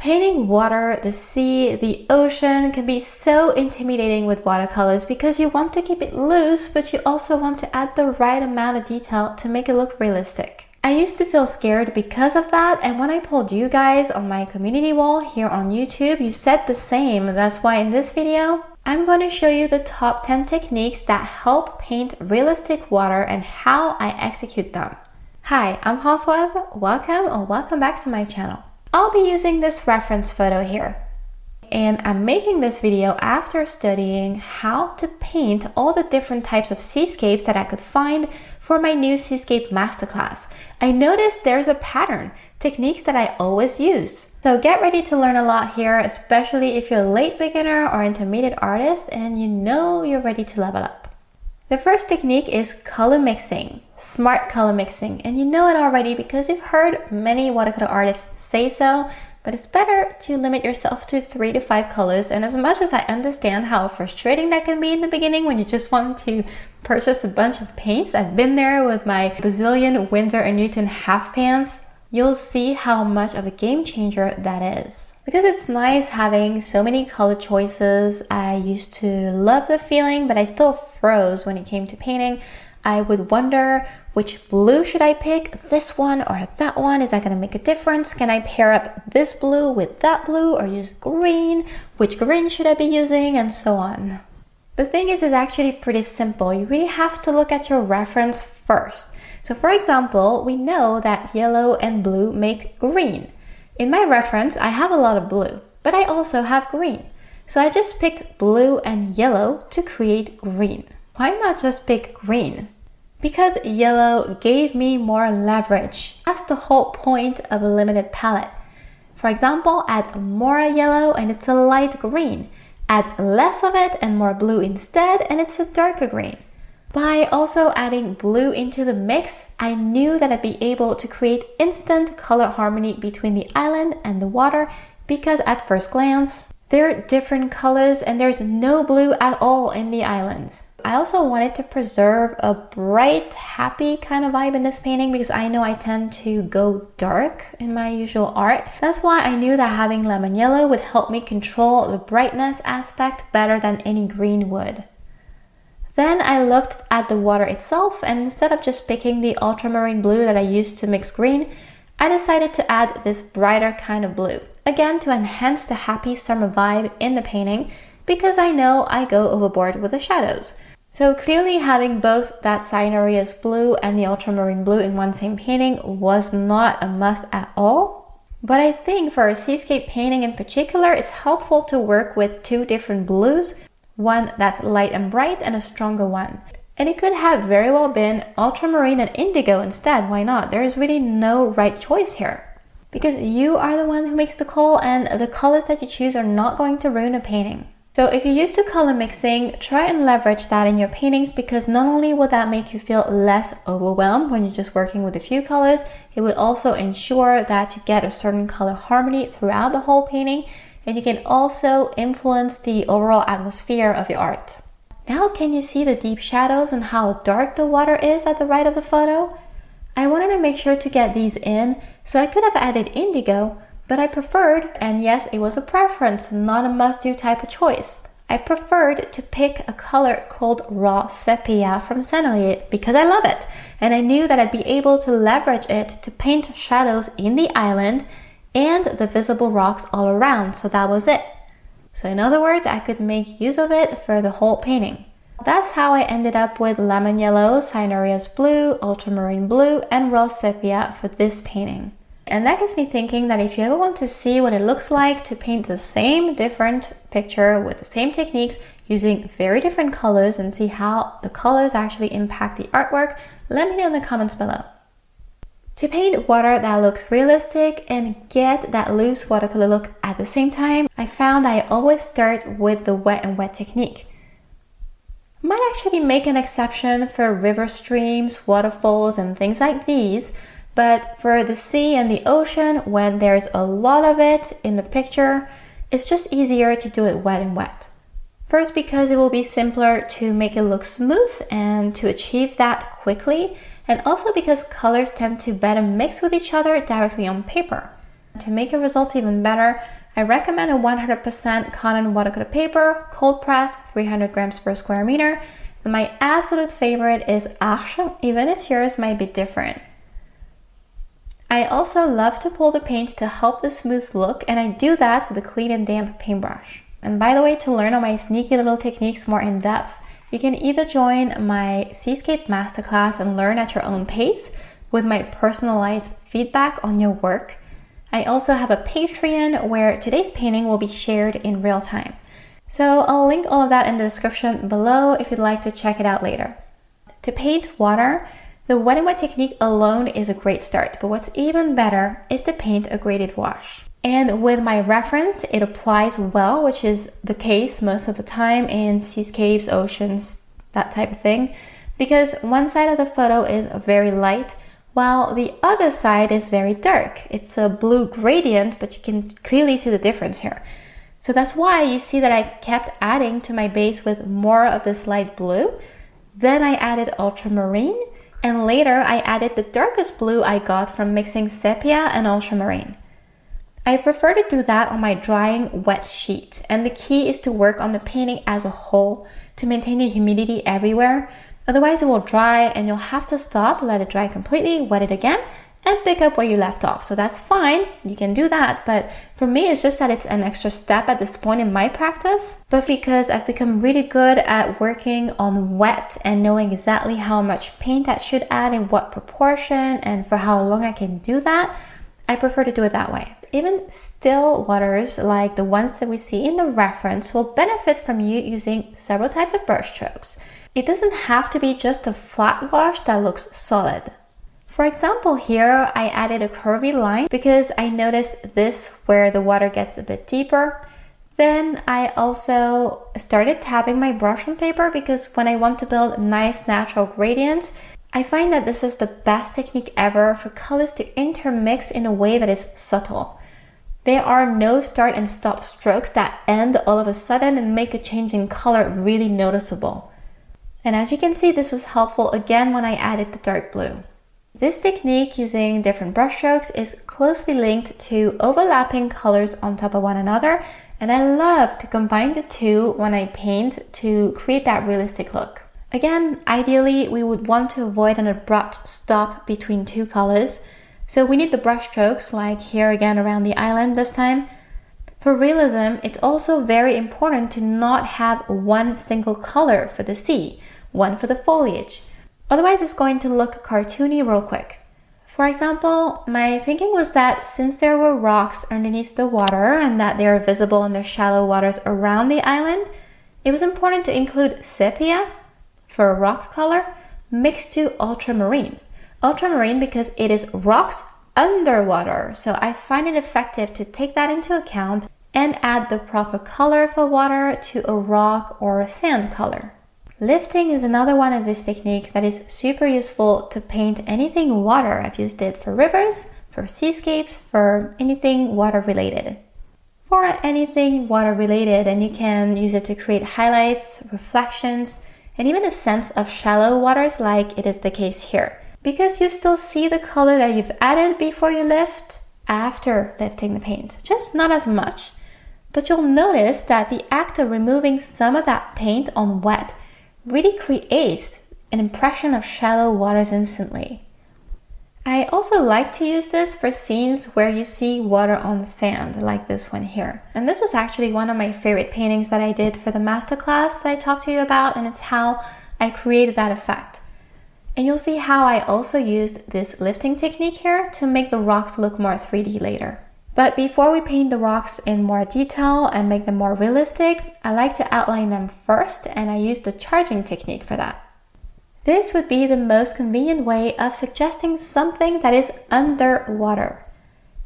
Painting water, the sea, the ocean can be so intimidating with watercolors because you want to keep it loose, but you also want to add the right amount of detail to make it look realistic. I used to feel scared because of that, and when I told you guys on my community wall here on YouTube, you said the same. That's why in this video, I'm going to show you the top 10 techniques that help paint realistic water and how I execute them. Hi, I'm Françoise. Welcome back to my channel. I'll be using this reference photo here. And I'm making this video after studying how to paint all the different types of seascapes that I could find for my new Seascape masterclass. I noticed there's a pattern, techniques that I always use. So get ready to learn a lot here, especially if you're a late beginner or intermediate artist and you know you're ready to level up. The first technique is color mixing, smart color mixing, and you know it already because you've heard many watercolor artists say so, but it's better to limit yourself to 3 to 5 colors. And as much as I understand how frustrating that can be in the beginning when you just want to purchase a bunch of paints, I've been there with my bazillion Winsor & Newton half pans, you'll see how much of a game changer that is. Because it's nice having so many color choices. I used to love the feeling, but I still froze when it came to painting. I would wonder, which blue should I pick? This one or that one? Is that going to make a difference? Can I pair up this blue with that blue or use green? Which green should I be using? And so on. The thing is, it's actually pretty simple. You really have to look at your reference first. So for example, we know that yellow and blue make green. In my reference, I have a lot of blue, but I also have green. So I just picked blue and yellow to create green. Why not just pick green? Because yellow gave me more leverage. That's the whole point of a limited palette. For example, add more yellow and it's a light green. Add less of it and more blue instead and it's a darker green. By also adding blue into the mix, I knew that I'd be able to create instant color harmony between the island and the water because at first glance, they're different colors and there's no blue at all in the islands. I also wanted to preserve a bright, happy kind of vibe in this painting because I know I tend to go dark in my usual art. That's why I knew that having lemon yellow would help me control the brightness aspect better than any green would. Then I looked at the water itself, and instead of just picking the ultramarine blue that I used to mix green, I decided to add this brighter kind of blue. Again, to enhance the happy summer vibe in the painting, because I know I go overboard with the shadows. So clearly having both that cyanurious blue and the ultramarine blue in one same painting was not a must at all. But I think for a seascape painting in particular, it's helpful to work with 2 different blues. One that's light and bright and a stronger one. And it could have very well been ultramarine and indigo instead. Why not? There is really no right choice here. Because you are the one who makes the call and the colors that you choose are not going to ruin a painting. So if you're used to color mixing, try and leverage that in your paintings because not only will that make you feel less overwhelmed when you're just working with a few colors, it will also ensure that you get a certain color harmony throughout the whole painting. And you can also influence the overall atmosphere of your art. Now can you see the deep shadows and how dark the water is at the right of the photo? I wanted to make sure to get these in, so I could have added indigo, but I preferred, and yes, it was a preference, not a must-do type of choice. I preferred to pick a color called raw sepia from Sennelier because I love it, and I knew that I'd be able to leverage it to paint shadows in the island and the visible rocks all around, so that was it. So in other words, I could make use of it for the whole painting. That's how I ended up with lemon yellow, cyanurious blue, ultramarine blue, and raw sepia for this painting. And that gets me thinking that if you ever want to see what it looks like to paint the same different picture with the same techniques using very different colors and see how the colors actually impact the artwork, let me know in the comments below. To paint water that looks realistic and get that loose watercolor look at the same time, I found I always start with the wet and wet technique. I might actually make an exception for river streams, waterfalls, and things like these, but for the sea and the ocean, when there's a lot of it in the picture, it's just easier to do it wet and wet. First, because it will be simpler to make it look smooth and to achieve that quickly, and also because colors tend to better mix with each other directly on paper. To make your results even better, I recommend a 100% cotton watercolor paper, cold pressed, 300 grams per square meter. And my absolute favorite is Arche, even if yours might be different. I also love to pull the paint to help the smooth look, and I do that with a clean and damp paintbrush. And by the way, to learn all my sneaky little techniques more in depth, you can either join my Seascape masterclass and learn at your own pace with my personalized feedback on your work. I also have a Patreon where today's painting will be shared in real time. So I'll link all of that in the description below if you'd like to check it out later. To paint water, the wet and wet technique alone is a great start, but what's even better is to paint a graded wash. And with my reference, it applies well, which is the case most of the time in seascapes, oceans, that type of thing, because one side of the photo is very light, while the other side is very dark. It's a blue gradient, but you can clearly see the difference here. So that's why you see that I kept adding to my base with more of this light blue. Then I added ultramarine, and later I added the darkest blue I got from mixing sepia and ultramarine. I prefer to do that on my drying wet sheet, and the key is to work on the painting as a whole to maintain the humidity everywhere. Otherwise it will dry and you'll have to stop, let it dry completely, wet it again, and pick up where you left off. So that's fine, you can do that, but for me it's just that it's an extra step at this point in my practice. But because I've become really good at working on wet and knowing exactly how much paint I should add in what proportion and for how long I can do that, I prefer to do it that way. Even still waters like the ones that we see in the reference will benefit from you using several types of brush strokes. It doesn't have to be just a flat wash that looks solid. For example, here I added a curvy line because I noticed this where the water gets a bit deeper. Then I also started tapping my brush on paper because when I want to build nice natural gradients, I find that this is the best technique ever for colors to intermix in a way that is subtle. There are no start and stop strokes that end all of a sudden and make a change in color really noticeable. And as you can see, this was helpful again when I added the dark blue. This technique using different brush strokes is closely linked to overlapping colors on top of one another, and I love to combine the two when I paint to create that realistic look. Again, ideally we would want to avoid an abrupt stop between two colors, so we need the brush strokes like here again around the island this time. For realism, it's also very important to not have one single color for the sea, one for the foliage. Otherwise it's going to look cartoony real quick. For example, my thinking was that since there were rocks underneath the water and that they are visible in the shallow waters around the island, it was important to include sepia for a rock color mixed to ultramarine. Ultramarine because it is rocks underwater, so I find it effective to take that into account and add the proper color for water to a rock or a sand color. Lifting is another one of this technique that is super useful to paint anything water. I've used it for rivers, for seascapes, for anything water related. For anything water related, and you can use it to create highlights, reflections, and even a sense of shallow waters like it is the case here. Because you still see the color that you've added before you lift after lifting the paint, just not as much. But you'll notice that the act of removing some of that paint on wet really creates an impression of shallow waters instantly. I also like to use this for scenes where you see water on the sand, like this one here. And this was actually one of my favorite paintings that I did for the masterclass that I talked to you about, and it's how I created that effect. And you'll see how I also used this lifting technique here to make the rocks look more 3D later. But before we paint the rocks in more detail and make them more realistic, I like to outline them first, and I use the charging technique for that. This would be the most convenient way of suggesting something that is underwater.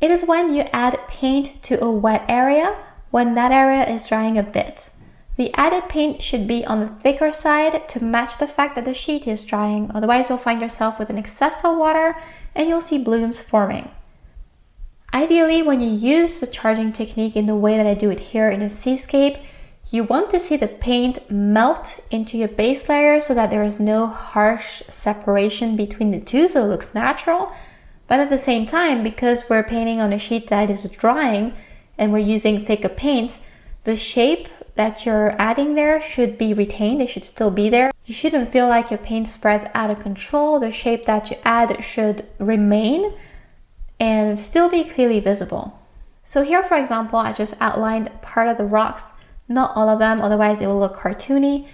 It is when you add paint to a wet area when that area is drying a bit. The added paint should be on the thicker side to match the fact that the sheet is drying, otherwise you'll find yourself with an excess of water and you'll see blooms forming. Ideally, when you use the charging technique in the way that I do it here in a seascape, you want to see the paint melt into your base layer so that there is no harsh separation between the two, so it looks natural. But at the same time, because we're painting on a sheet that is drying and we're using thicker paints, the shape that you're adding there should be retained. It should still be there. You shouldn't feel like your paint spreads out of control. The shape that you add should remain and still be clearly visible. So here, for example, I just outlined part of the rocks, not all of them, otherwise it will look cartoony.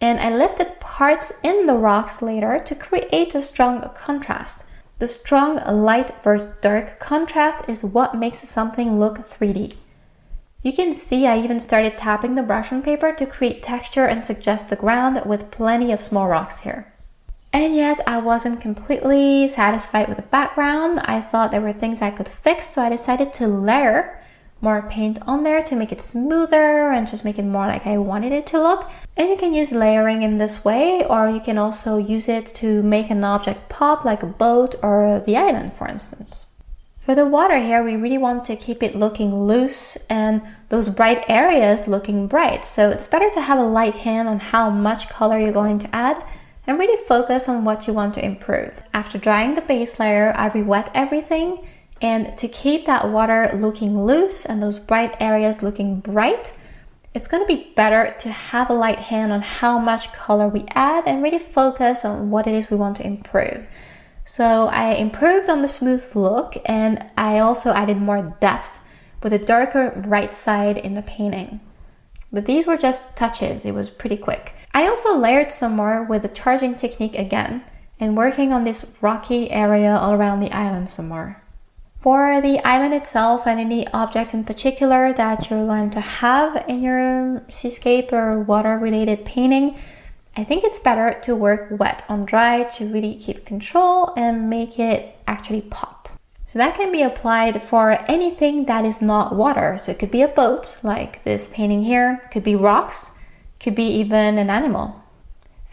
And I lifted parts in the rocks later to create a strong contrast. The strong light versus dark contrast is what makes something look 3D. You can see I even started tapping the brush on paper to create texture and suggest the ground with plenty of small rocks here. And yet I wasn't completely satisfied with the background. I thought there were things I could fix, so I decided to layer more paint on there to make it smoother and just make it more like I wanted it to look. And you can use layering in this way, or you can also use it to make an object pop, like a boat or the island, for instance. For the water here, we really want to keep it looking loose and those bright areas looking bright. So it's better to have a light hand on how much color you're going to add and really focus on what you want to improve. After drying the base layer, I re-wet everything, and to keep that water looking loose and those bright areas looking bright, it's going to be better to have a light hand on how much color we add and really focus on what it is we want to improve. So I improved on the smooth look, and I also added more depth with a darker right side in the painting. But these were just touches, it was pretty quick. I also layered some more with the charging technique again and working on this rocky area all around the island some more. For the island itself and any object in particular that you're going to have in your seascape or water related painting, I think it's better to work wet on dry to really keep control and make it actually pop. So that can be applied for anything that is not water. So it could be a boat, like this painting here, could be rocks, could be even an animal.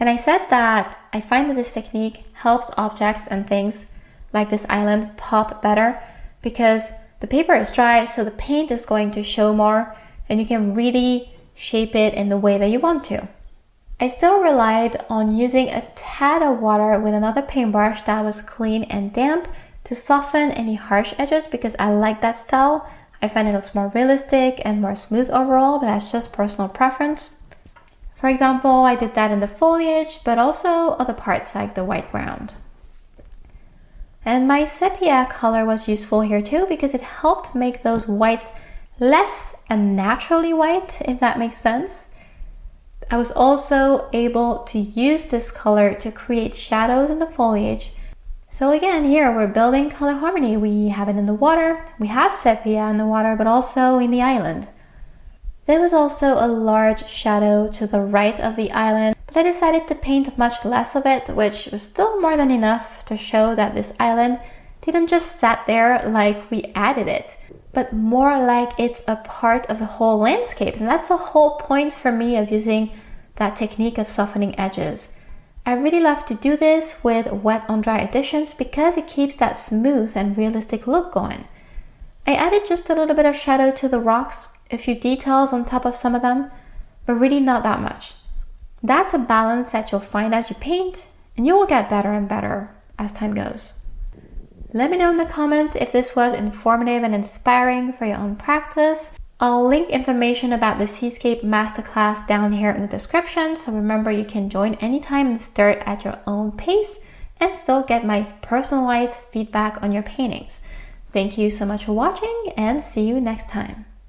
And I said that I find that this technique helps objects and things like this island pop better because the paper is dry, so the paint is going to show more and you can really shape it in the way that you want to. I still relied on using a tad of water with another paintbrush that was clean and damp to soften any harsh edges because I like that style. I find it looks more realistic and more smooth overall, but that's just personal preference. For example, I did that in the foliage, but also other parts like the white ground. And my sepia color was useful here too because it helped make those whites less unnaturally white, if that makes sense. I was also able to use this color to create shadows in the foliage. So again, here we're building color harmony. We have it in the water, we have sepia in the water, but also in the island. There was also a large shadow to the right of the island, but I decided to paint much less of it, which was still more than enough to show that this island didn't just sat there like we added it, but more like it's a part of the whole landscape. And that's the whole point for me of using that technique of softening edges. I really love to do this with wet on dry additions because it keeps that smooth and realistic look going. I added just a little bit of shadow to the rocks, a few details on top of some of them, but really not that much. That's a balance that you'll find as you paint, and you will get better and better as time goes. Let me know in the comments if this was informative and inspiring for your own practice. I'll link information about the Seascape Masterclass down here in the description, so remember you can join anytime and start at your own pace and still get my personalized feedback on your paintings. Thank you so much for watching and see you next time.